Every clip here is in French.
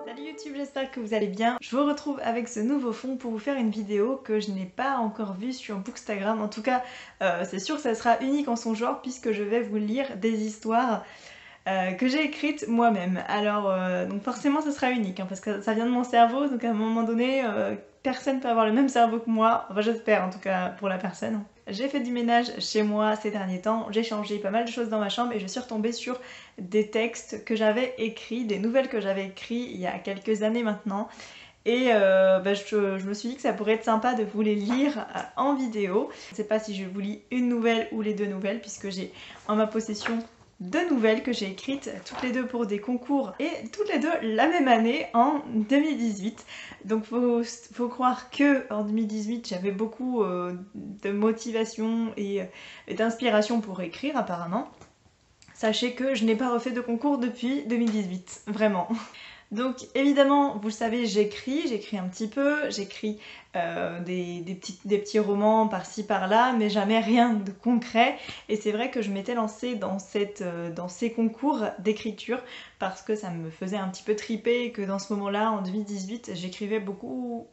Salut YouTube, j'espère que vous allez bien. Je vous retrouve avec ce nouveau fond pour vous faire une vidéo que je n'ai pas encore vue sur Bookstagram. En tout cas, c'est sûr que ça sera unique en son genre puisque je vais vous lire des histoires que j'ai écrites moi-même. Alors, donc forcément ça sera unique hein, parce que ça vient de mon cerveau, donc à un moment donné, personne ne peut avoir le même cerveau que moi. Enfin, j'espère en tout cas pour la personne. J'ai fait du ménage chez moi ces derniers temps, j'ai changé pas mal de choses dans ma chambre et je suis retombée sur des textes que j'avais écrits, des nouvelles que j'avais écrites il y a quelques années maintenant. Et je me suis dit que ça pourrait être sympa de vous les lire en vidéo. Je ne sais pas si je vous lis une nouvelle ou les deux nouvelles puisque j'ai en ma possession deux nouvelles que j'ai écrites, toutes les deux pour des concours et toutes les deux la même année en 2018. Donc faut croire que en 2018 j'avais beaucoup de motivation et d'inspiration pour écrire apparemment. Sachez que je n'ai pas refait de concours depuis 2018, vraiment. Donc évidemment, vous le savez, j'écris un petit peu, j'écris des petits romans par-ci par-là, mais jamais rien de concret. Et c'est vrai que je m'étais lancée dans ces concours d'écriture parce que ça me faisait un petit peu triper et que dans ce moment-là, en 2018, j'écrivais beaucoup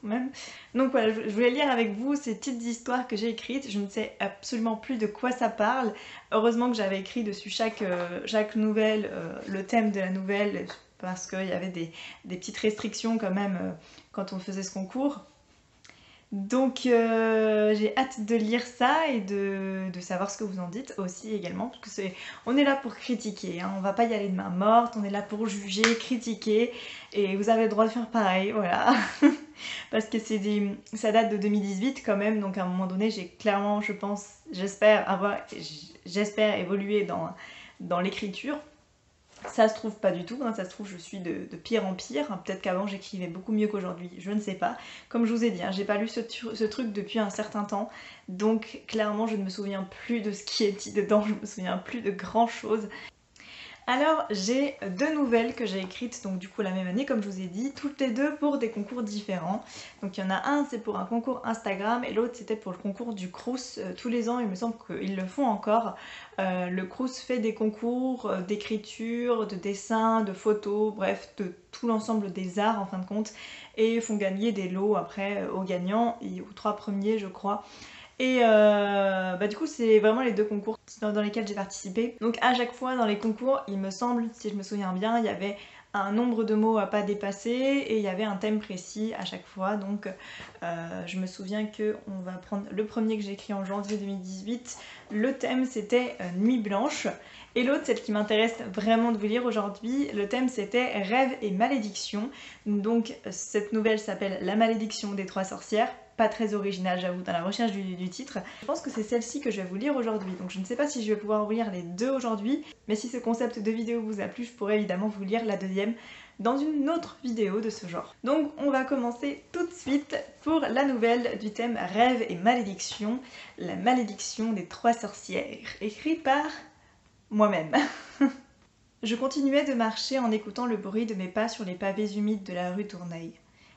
même. Donc voilà, je voulais lire avec vous ces petites histoires que j'ai écrites. Je ne sais absolument plus de quoi ça parle. Heureusement que j'avais écrit dessus chaque nouvelle, le thème de la nouvelle, parce qu'il y avait des petites restrictions quand même quand on faisait ce concours. Donc j'ai hâte de lire ça et de savoir ce que vous en dites aussi également, parce que on est là pour critiquer, hein, on va pas y aller de main morte, on est là pour juger, critiquer, et vous avez le droit de faire pareil, voilà. Parce que ça date de 2018 quand même, donc à un moment donné j'ai clairement, je pense, j'espère évoluer dans l'écriture. Ça se trouve pas du tout, hein, ça se trouve je suis de pire en pire, hein, peut-être qu'avant j'écrivais beaucoup mieux qu'aujourd'hui, je ne sais pas. Comme je vous ai dit, hein, j'ai pas lu ce truc depuis un certain temps, donc clairement je ne me souviens plus de ce qui est dit dedans, je me souviens plus de grand chose. Alors j'ai deux nouvelles que j'ai écrites donc du coup la même année comme je vous ai dit, toutes les deux pour des concours différents. Donc il y en a un c'est pour un concours Instagram et l'autre c'était pour le concours du Crous. Tous les ans il me semble qu'ils le font encore. Le Crous fait des concours d'écriture, de dessin, de photos, bref de tout l'ensemble des arts en fin de compte et font gagner des lots après aux gagnants et aux trois premiers je crois. Et du coup c'est vraiment les deux concours dans lesquels j'ai participé. Donc à chaque fois dans les concours, il me semble, si je me souviens bien, il y avait un nombre de mots à pas dépasser et il y avait un thème précis à chaque fois. Donc je me souviens que on va prendre le premier que j'ai écrit en janvier 2018. Le thème c'était Nuit blanche. Et l'autre, celle qui m'intéresse vraiment de vous lire aujourd'hui, le thème c'était Rêve et malédiction. Donc cette nouvelle s'appelle La malédiction des trois sorcières. Pas très originale j'avoue dans la recherche du titre. Je pense que c'est celle-ci que je vais vous lire aujourd'hui, donc je ne sais pas si je vais pouvoir vous lire les deux aujourd'hui, mais si ce concept de vidéo vous a plu, je pourrais évidemment vous lire la deuxième dans une autre vidéo de ce genre. Donc on va commencer tout de suite pour la nouvelle du thème Rêve et malédiction, la malédiction des trois sorcières, écrite par moi-même. Je continuais de marcher en écoutant le bruit de mes pas sur les pavés humides de la rue Tourneuil.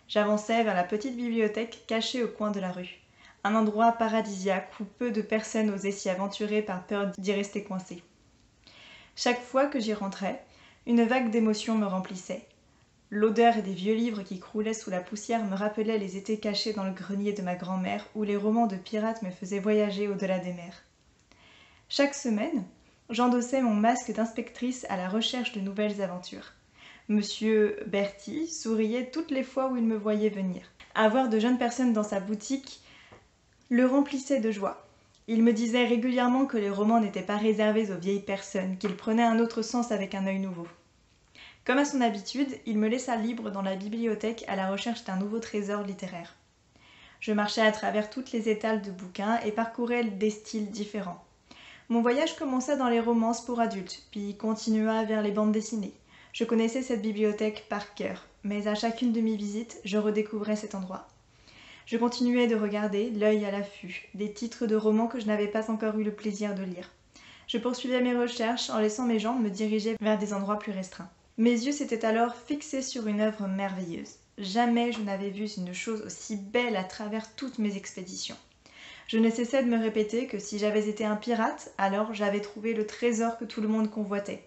J'avançais vers la petite bibliothèque cachée au coin de la rue. Un endroit paradisiaque où peu de personnes osaient s'y aventurer par peur d'y rester coincées. Chaque fois que j'y rentrais, une vague d'émotions me remplissait. L'odeur des vieux livres qui croulaient sous la poussière me rappelait les étés cachés dans le grenier de ma grand-mère où les romans de pirates me faisaient voyager au-delà des mers. Chaque semaine, j'endossais mon masque d'inspectrice à la recherche de nouvelles aventures. Monsieur Bertie souriait toutes les fois où il me voyait venir. Avoir de jeunes personnes dans sa boutique le remplissait de joie. Il me disait régulièrement que les romans n'étaient pas réservés aux vieilles personnes, qu'ils prenaient un autre sens avec un œil nouveau. Comme à son habitude, il me laissa libre dans la bibliothèque à la recherche d'un nouveau trésor littéraire. Je marchais à travers toutes les étals de bouquins et parcourais des styles différents. Mon voyage commença dans les romances pour adultes, puis continua vers les bandes dessinées. Je connaissais cette bibliothèque par cœur, mais à chacune de mes visites, je redécouvrais cet endroit. Je continuais de regarder, l'œil à l'affût, des titres de romans que je n'avais pas encore eu le plaisir de lire. Je poursuivais mes recherches en laissant mes jambes me diriger vers des endroits plus restreints. Mes yeux s'étaient alors fixés sur une œuvre merveilleuse. Jamais je n'avais vu une chose aussi belle à travers toutes mes expéditions. Je ne cessais de me répéter que si j'avais été un pirate, alors j'avais trouvé le trésor que tout le monde convoitait.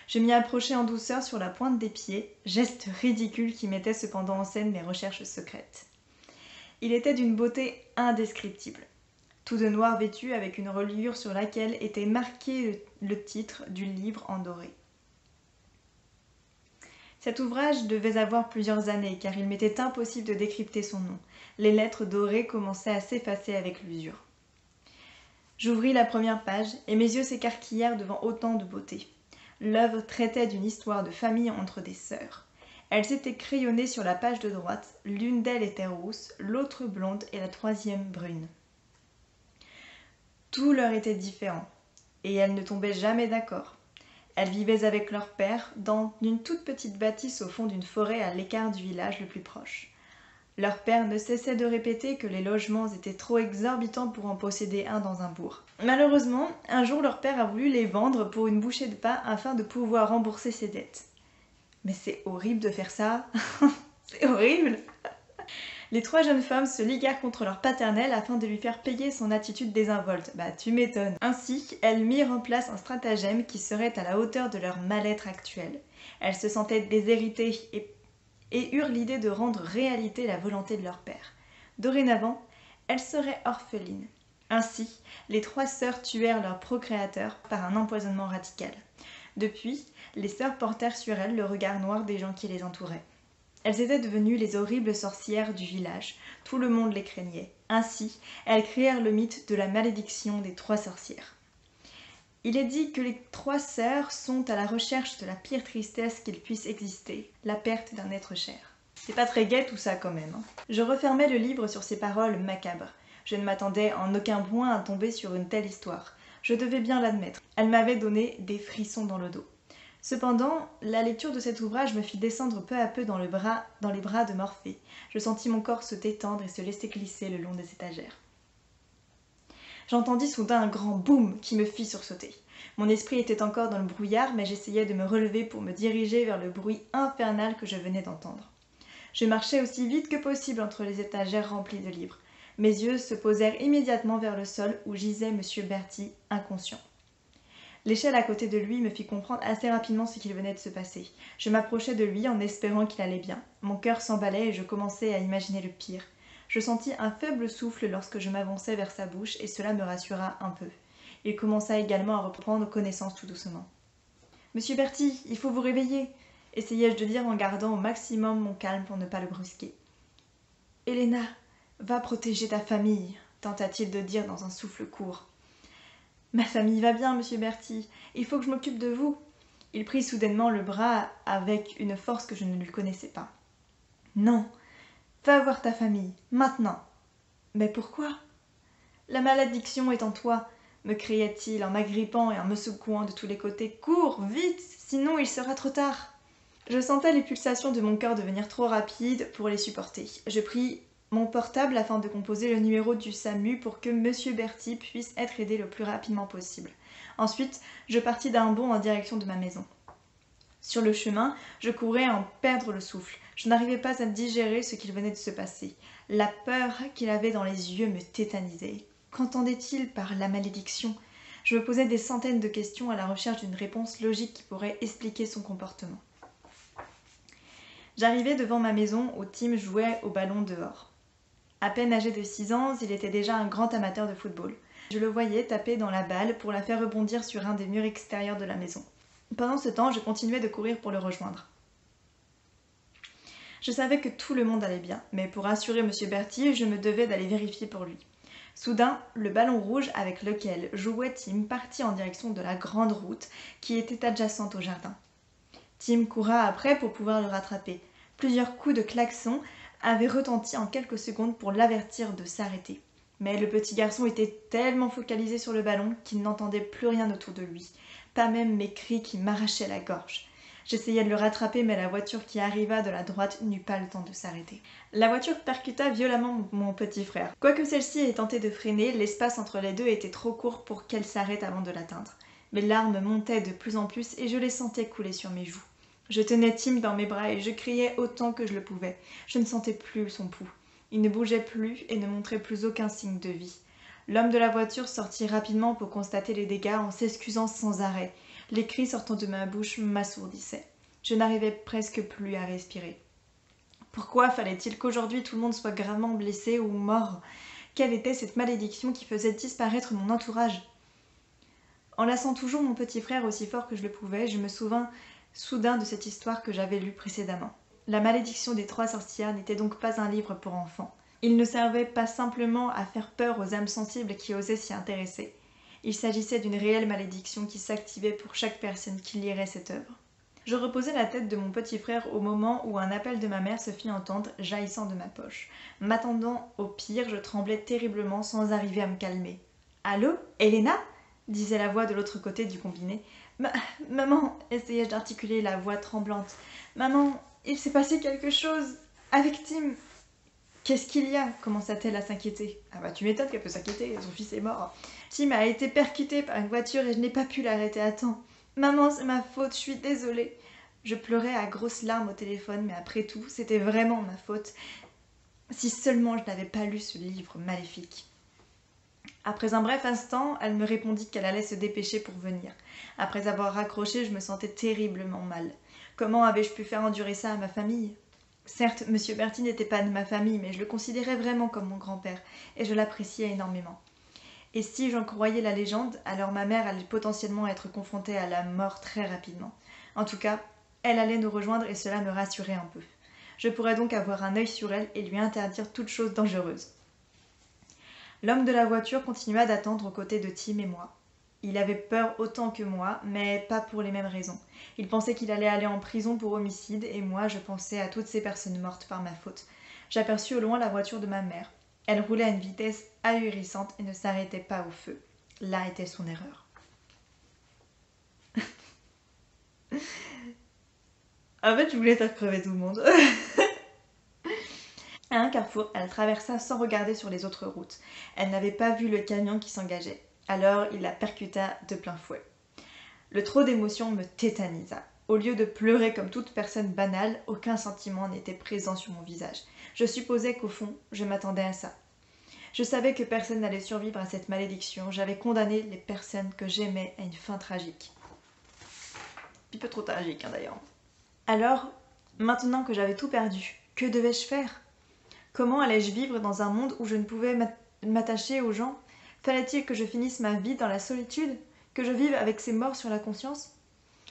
Je m'y approchai en douceur sur la pointe des pieds, geste ridicule qui mettait cependant en scène mes recherches secrètes. Il était d'une beauté indescriptible. Tout de noir vêtu avec une reliure sur laquelle était marqué le titre du livre en doré. Cet ouvrage devait avoir plusieurs années car il m'était impossible de décrypter son nom. Les lettres dorées commençaient à s'effacer avec l'usure. J'ouvris la première page et mes yeux s'écarquillèrent devant autant de beauté. L'œuvre traitait d'une histoire de famille entre des sœurs. Elles étaient crayonnées sur la page de droite, l'une d'elles était rousse, l'autre blonde et la troisième brune. Tout leur était différent, et elles ne tombaient jamais d'accord. Elles vivaient avec leur père dans une toute petite bâtisse au fond d'une forêt à l'écart du village le plus proche. Leur père ne cessait de répéter que les logements étaient trop exorbitants pour en posséder un dans un bourg. Malheureusement, un jour leur père a voulu les vendre pour une bouchée de pain afin de pouvoir rembourser ses dettes. Mais c'est horrible de faire ça. C'est horrible. Les trois jeunes femmes se liguèrent contre leur paternel afin de lui faire payer son attitude désinvolte. Bah tu m'étonnes. Ainsi, elles mirent en place un stratagème qui serait à la hauteur de leur mal-être actuel. Elles se sentaient déshéritées et eurent l'idée de rendre réalité la volonté de leur père. Dorénavant, elles seraient orphelines. Ainsi, les trois sœurs tuèrent leur procréateur par un empoisonnement radical. Depuis, les sœurs portèrent sur elles le regard noir des gens qui les entouraient. Elles étaient devenues les horribles sorcières du village, tout le monde les craignait. Ainsi, elles créèrent le mythe de la malédiction des trois sorcières. Il est dit que les trois sœurs sont à la recherche de la pire tristesse qu'il puisse exister, la perte d'un être cher. C'est pas très gai tout ça quand même. Je refermai le livre sur ces paroles macabres. Je ne m'attendais en aucun point à tomber sur une telle histoire. Je devais bien l'admettre. Elle m'avait donné des frissons dans le dos. Cependant, la lecture de cet ouvrage me fit descendre peu à peu dans les bras de Morphée. Je sentis mon corps se détendre et se laisser glisser le long des étagères. J'entendis soudain un grand boum qui me fit sursauter. Mon esprit était encore dans le brouillard, mais j'essayais de me relever pour me diriger vers le bruit infernal que je venais d'entendre. Je marchai aussi vite que possible entre les étagères remplies de livres. Mes yeux se posèrent immédiatement vers le sol où gisait M. Berthy, inconscient. L'échelle à côté de lui me fit comprendre assez rapidement ce qu'il venait de se passer. Je m'approchai de lui en espérant qu'il allait bien. Mon cœur s'emballait et je commençai à imaginer le pire. Je sentis un faible souffle lorsque je m'avançai vers sa bouche et cela me rassura un peu. Il commença également à reprendre connaissance tout doucement. « Monsieur Berthy, il faut vous réveiller !» essayai-je de dire en gardant au maximum mon calme pour ne pas le brusquer. « Helena, va protéger ta famille !» tenta-t-il de dire dans un souffle court. « Ma famille va bien, monsieur Berthy. Il faut que je m'occupe de vous. » Il prit soudainement le bras avec une force que je ne lui connaissais pas. « Non, va voir ta famille, maintenant. »« Mais pourquoi ?»« La malédiction est en toi, » me criait-il en m'agrippant et en me secouant de tous les côtés. « Cours, vite, sinon il sera trop tard. » Je sentais les pulsations de mon cœur devenir trop rapides pour les supporter. Je pris mon portable afin de composer le numéro du SAMU pour que M. Berthy puisse être aidé le plus rapidement possible. Ensuite, je partis d'un bond en direction de ma maison. Sur le chemin, je courais à en perdre le souffle. Je n'arrivais pas à digérer ce qu'il venait de se passer. La peur qu'il avait dans les yeux me tétanisait. Qu'entendait-il par la malédiction ? Je me posais des centaines de questions à la recherche d'une réponse logique qui pourrait expliquer son comportement. J'arrivai devant ma maison où Tim jouait au ballon dehors. À peine âgé de 6 ans, il était déjà un grand amateur de football. Je le voyais taper dans la balle pour la faire rebondir sur un des murs extérieurs de la maison. Pendant ce temps, je continuais de courir pour le rejoindre. Je savais que tout le monde allait bien, mais pour rassurer M. Berthy, je me devais d'aller vérifier pour lui. Soudain, le ballon rouge avec lequel jouait Tim partit en direction de la grande route qui était adjacente au jardin. Tim coura après pour pouvoir le rattraper. Plusieurs coups de klaxon avaient retenti en quelques secondes pour l'avertir de s'arrêter. Mais le petit garçon était tellement focalisé sur le ballon qu'il n'entendait plus rien autour de lui, pas même mes cris qui m'arrachaient la gorge. J'essayais de le rattraper, mais la voiture qui arriva de la droite n'eut pas le temps de s'arrêter. La voiture percuta violemment mon petit frère. Quoique celle-ci ait tenté de freiner, l'espace entre les deux était trop court pour qu'elle s'arrête avant de l'atteindre. Mes larmes montaient de plus en plus et je les sentais couler sur mes joues. Je tenais Tim dans mes bras et je criais autant que je le pouvais. Je ne sentais plus son pouls. Il ne bougeait plus et ne montrait plus aucun signe de vie. L'homme de la voiture sortit rapidement pour constater les dégâts en s'excusant sans arrêt. Les cris sortant de ma bouche m'assourdissaient. Je n'arrivais presque plus à respirer. Pourquoi fallait-il qu'aujourd'hui tout le monde soit gravement blessé ou mort? Quelle était cette malédiction qui faisait disparaître mon entourage? Enlaçant toujours mon petit frère aussi fort que je le pouvais, je me souvins soudain de cette histoire que j'avais lue précédemment. La malédiction des 3 sorcières n'était donc pas un livre pour enfants. Il ne servait pas simplement à faire peur aux âmes sensibles qui osaient s'y intéresser. Il s'agissait d'une réelle malédiction qui s'activait pour chaque personne qui lirait cette œuvre. Je reposai la tête de mon petit frère au moment où un appel de ma mère se fit entendre jaillissant de ma poche. M'attendant au pire, je tremblais terriblement sans arriver à me calmer. « Allô, Elena ?» disait la voix de l'autre côté du combiné. « Maman !» essayai-je d'articuler la voix tremblante. « Maman, il s'est passé quelque chose avec Tim !» « Qu'est-ce qu'il y a ?» commença-t-elle à s'inquiéter. « Ah bah tu m'étonnes qu'elle peut s'inquiéter, son fils est mort. Tim a été percuté par une voiture et je n'ai pas pu l'arrêter à temps. Maman, c'est ma faute, je suis désolée. » Je pleurais à grosses larmes au téléphone, mais après tout, c'était vraiment ma faute. Si seulement je n'avais pas lu ce livre maléfique. Après un bref instant, elle me répondit qu'elle allait se dépêcher pour venir. Après avoir raccroché, je me sentais terriblement mal. Comment avais-je pu faire endurer ça à ma famille ? Certes, M. Berti n'était pas de ma famille, mais je le considérais vraiment comme mon grand-père, et je l'appréciais énormément. Et si j'en croyais la légende, alors ma mère allait potentiellement être confrontée à la mort très rapidement. En tout cas, elle allait nous rejoindre et cela me rassurait un peu. Je pourrais donc avoir un œil sur elle et lui interdire toute chose dangereuse. L'homme de la voiture continua d'attendre aux côtés de Tim et moi. Il avait peur autant que moi, mais pas pour les mêmes raisons. Il pensait qu'il allait aller en prison pour homicide, et moi je pensais à toutes ces personnes mortes par ma faute. J'aperçus au loin la voiture de ma mère. Elle roulait à une vitesse ahurissante et ne s'arrêtait pas au feu. Là était son erreur. En fait, je voulais faire crever tout le monde. À un carrefour, elle traversa sans regarder sur les autres routes. Elle n'avait pas vu le camion qui s'engageait. Alors il la percuta de plein fouet. Le trop d'émotion me tétanisa. Au lieu de pleurer comme toute personne banale, aucun sentiment n'était présent sur mon visage. Je supposais qu'au fond, je m'attendais à ça. Je savais que personne n'allait survivre à cette malédiction. J'avais condamné les personnes que j'aimais à une fin tragique. Un peu trop tragique, d'ailleurs. Alors, maintenant que j'avais tout perdu, que devais-je faire ? Comment allais-je vivre dans un monde où je ne pouvais m'attacher aux gens ? Fallait-il que je finisse ma vie dans la solitude ? Que je vive avec ces morts sur la conscience ?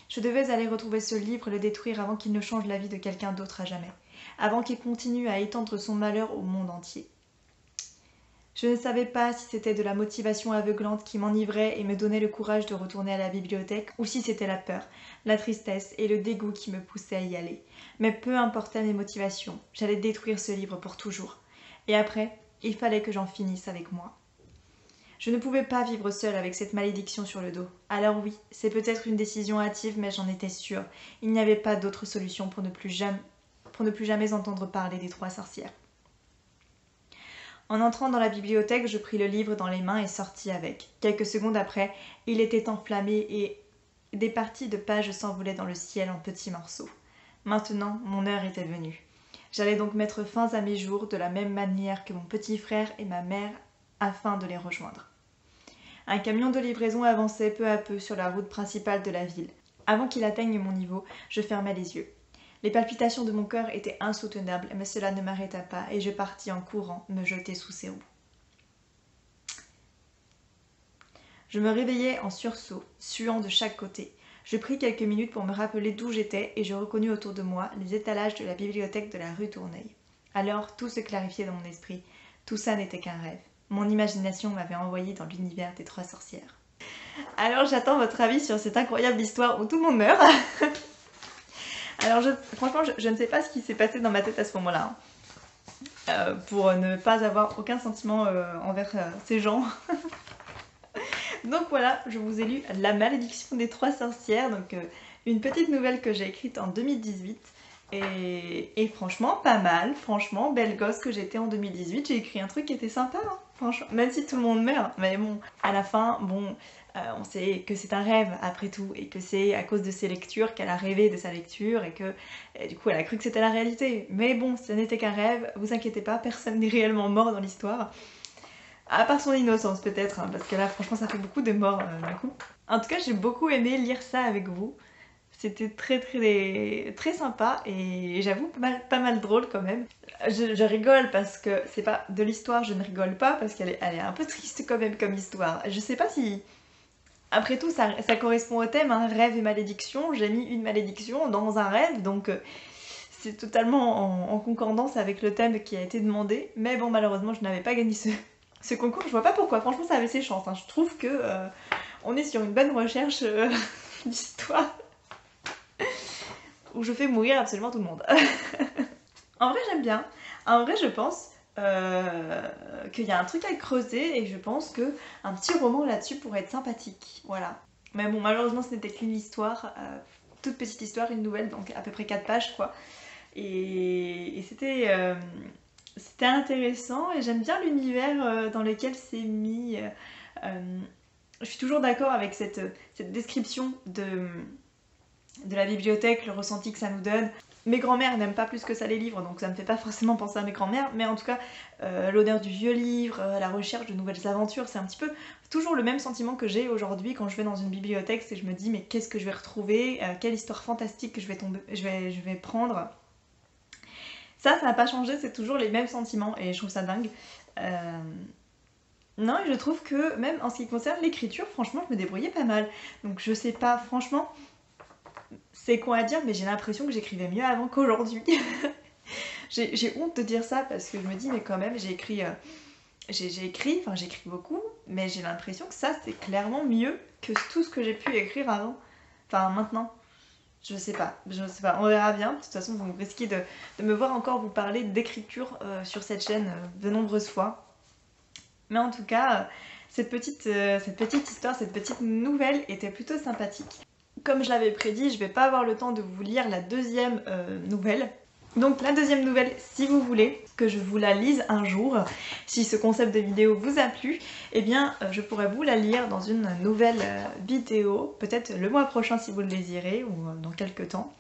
Je devais aller retrouver ce livre et le détruire avant qu'il ne change la vie de quelqu'un d'autre à jamais. Avant qu'il continue à étendre son malheur au monde entier. Je ne savais pas si c'était de la motivation aveuglante qui m'enivrait et me donnait le courage de retourner à la bibliothèque, ou si c'était la peur, la tristesse et le dégoût qui me poussaient à y aller. Mais peu importait mes motivations, j'allais détruire ce livre pour toujours. Et après, il fallait que j'en finisse avec moi. Je ne pouvais pas vivre seule avec cette malédiction sur le dos. Alors oui, c'est peut-être une décision hâtive, mais j'en étais sûre. Il n'y avait pas d'autre solution pour ne plus jamais entendre parler des 3 sorcières. En entrant dans la bibliothèque, je pris le livre dans les mains et sortis avec. Quelques secondes après, il était enflammé et des parties de pages s'envolaient dans le ciel en petits morceaux. Maintenant, mon heure était venue. J'allais donc mettre fin à mes jours de la même manière que mon petit frère et ma mère afin de les rejoindre. Un camion de livraison avançait peu à peu sur la route principale de la ville. Avant qu'il atteigne mon niveau, je fermai les yeux. Les palpitations de mon cœur étaient insoutenables, mais cela ne m'arrêta pas et je partis en courant me jeter sous ses roues. Je me réveillai en sursaut, suant de chaque côté. Je pris quelques minutes pour me rappeler d'où j'étais et je reconnus autour de moi les étalages de la bibliothèque de la rue Tourneuil. Alors tout se clarifiait dans mon esprit. Tout ça n'était qu'un rêve. Mon imagination m'avait envoyé dans l'univers des 3 sorcières. Alors j'attends votre avis sur cette incroyable histoire où tout le monde meurt. Alors franchement, je ne sais pas ce qui s'est passé dans ma tête à ce moment-là. Pour ne pas avoir aucun sentiment envers ces gens. Donc voilà, je vous ai lu La malédiction des 3 sorcières. Donc une petite nouvelle que j'ai écrite en 2018. Et franchement, pas mal. Franchement, belle gosse que j'étais en 2018. J'ai écrit un truc qui était sympa, hein, franchement. Même si tout le monde meurt. Mais bon, à la fin, bon... on sait que c'est un rêve après tout et que c'est à cause de ses lectures qu'elle a rêvé de sa lecture et que du coup elle a cru que c'était la réalité. Mais bon, ce n'était qu'un rêve, vous inquiétez pas, personne n'est réellement mort dans l'histoire. À part son innocence peut-être, hein, parce que là franchement ça fait beaucoup de morts d'un coup. En tout cas, j'ai beaucoup aimé lire ça avec vous. C'était très sympa et j'avoue pas mal drôle quand même. Je rigole parce que c'est pas de l'histoire, je ne rigole pas parce elle est un peu triste quand même comme histoire. Je sais pas si... Après tout, ça correspond au thème, hein, rêve et malédiction. J'ai mis une malédiction dans un rêve, donc c'est totalement en concordance avec le thème qui a été demandé. Mais bon, malheureusement, je n'avais pas gagné ce concours. Je vois pas pourquoi. Franchement, ça avait ses chances, hein. Je trouve que on est sur une bonne recherche d'histoire où je fais mourir absolument tout le monde. En vrai, j'aime bien. En vrai, je pense qu'il y a un truc à creuser et je pense que un petit roman là-dessus pourrait être sympathique. Voilà. Mais bon, malheureusement, ce n'était qu'une histoire, toute petite histoire, une nouvelle, donc à peu près 4 pages quoi. Et c'était intéressant et j'aime bien l'univers dans lequel c'est mis. Je suis toujours d'accord avec cette description de la bibliothèque, le ressenti que ça nous donne. Mes grands-mères n'aiment pas plus que ça les livres, donc ça me fait pas forcément penser à mes grands-mères, mais en tout cas, l'odeur du vieux livre, la recherche de nouvelles aventures, c'est un petit peu toujours le même sentiment que j'ai aujourd'hui quand je vais dans une bibliothèque, c'est que je me dis mais qu'est-ce que je vais retrouver, quelle histoire fantastique que je vais prendre. Ça n'a pas changé, c'est toujours les mêmes sentiments et je trouve ça dingue. Non, et je trouve que même en ce qui concerne l'écriture, franchement, je me débrouillais pas mal. Donc je sais pas, franchement, c'est quoi à dire, mais j'ai l'impression que j'écrivais mieux avant qu'aujourd'hui. J'ai honte de dire ça parce que je me dis, mais quand même, j'écris beaucoup, mais j'ai l'impression que ça, c'est clairement mieux que tout ce que j'ai pu écrire avant. Enfin, maintenant. Je sais pas, on verra bien. De toute façon, vous risquez de me voir encore vous parler d'écriture sur cette chaîne de nombreuses fois. Mais en tout cas, cette petite histoire, cette petite nouvelle était plutôt sympathique. Comme je l'avais prédit, je vais pas avoir le temps de vous lire la deuxième nouvelle. Donc la deuxième nouvelle, si vous voulez que je vous la lise un jour, si ce concept de vidéo vous a plu, eh bien je pourrais vous la lire dans une nouvelle vidéo, peut-être le mois prochain si vous le désirez, ou dans quelques temps.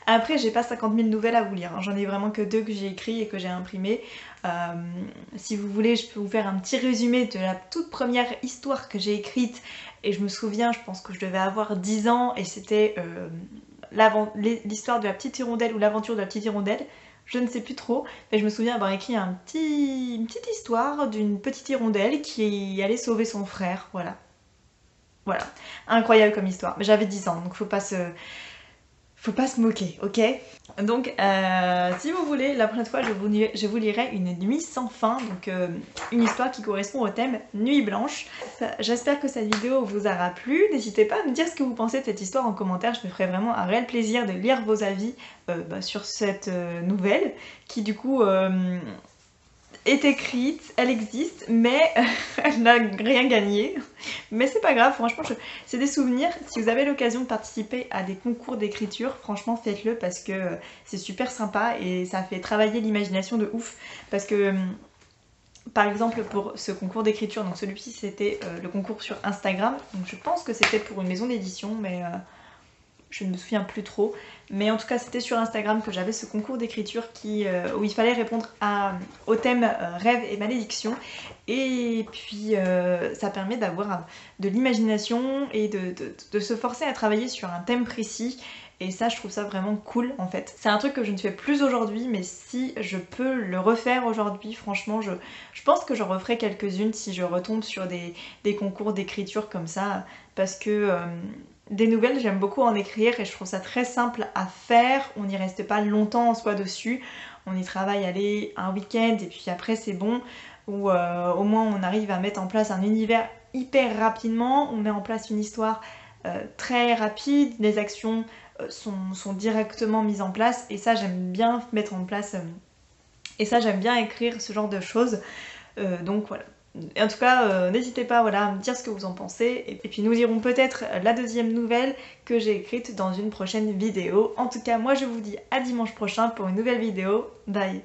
Après, j'ai pas 50 000 nouvelles à vous lire, hein. J'en ai vraiment que 2 que j'ai écrit et que j'ai imprimé. Si vous voulez, je peux vous faire un petit résumé de la toute première histoire que j'ai écrite. Et je me souviens, je pense que je devais avoir 10 ans et c'était l'histoire de la petite hirondelle ou l'aventure de la petite hirondelle. Je ne sais plus trop, mais je me souviens avoir écrit une petite histoire d'une petite hirondelle qui allait sauver son frère, voilà. Voilà, incroyable comme histoire. Mais j'avais 10 ans, donc faut pas se moquer, ok? Donc, si vous voulez, la prochaine fois, je vous lirai Une nuit sans fin, donc une histoire qui correspond au thème Nuit blanche. J'espère que cette vidéo vous aura plu. N'hésitez pas à me dire ce que vous pensez de cette histoire en commentaire. Je me ferai vraiment un réel plaisir de lire vos avis sur cette nouvelle, qui du coup est écrite, elle existe, mais elle n'a rien gagné. Mais c'est pas grave, franchement, c'est des souvenirs. Si vous avez l'occasion de participer à des concours d'écriture, franchement, faites-le parce que c'est super sympa et ça fait travailler l'imagination de ouf. Parce que, par exemple, pour ce concours d'écriture, donc celui-ci, c'était le concours sur Instagram. Donc je pense que c'était pour une maison d'édition, mais je ne me souviens plus trop, mais en tout cas c'était sur Instagram que j'avais ce concours d'écriture où il fallait répondre au thème rêve et malédiction, et puis ça permet d'avoir de l'imagination et de se forcer à travailler sur un thème précis, et ça je trouve ça vraiment cool en fait. C'est un truc que je ne fais plus aujourd'hui, mais si je peux le refaire aujourd'hui, franchement je pense que j'en referai quelques-unes si je retombe sur des concours d'écriture comme ça, parce que des nouvelles, j'aime beaucoup en écrire et je trouve ça très simple à faire. On n'y reste pas longtemps en soi dessus. On y travaille, allez, un week-end et puis après c'est bon. Ou au moins on arrive à mettre en place un univers hyper rapidement. On met en place une histoire très rapide. Les actions sont directement mises en place. Et ça j'aime bien mettre en place. Et ça j'aime bien écrire ce genre de choses. Donc voilà. En tout cas, n'hésitez pas voilà, à me dire ce que vous en pensez. Et puis nous lirons peut-être la deuxième nouvelle que j'ai écrite dans une prochaine vidéo. En tout cas, moi je vous dis à dimanche prochain pour une nouvelle vidéo. Bye!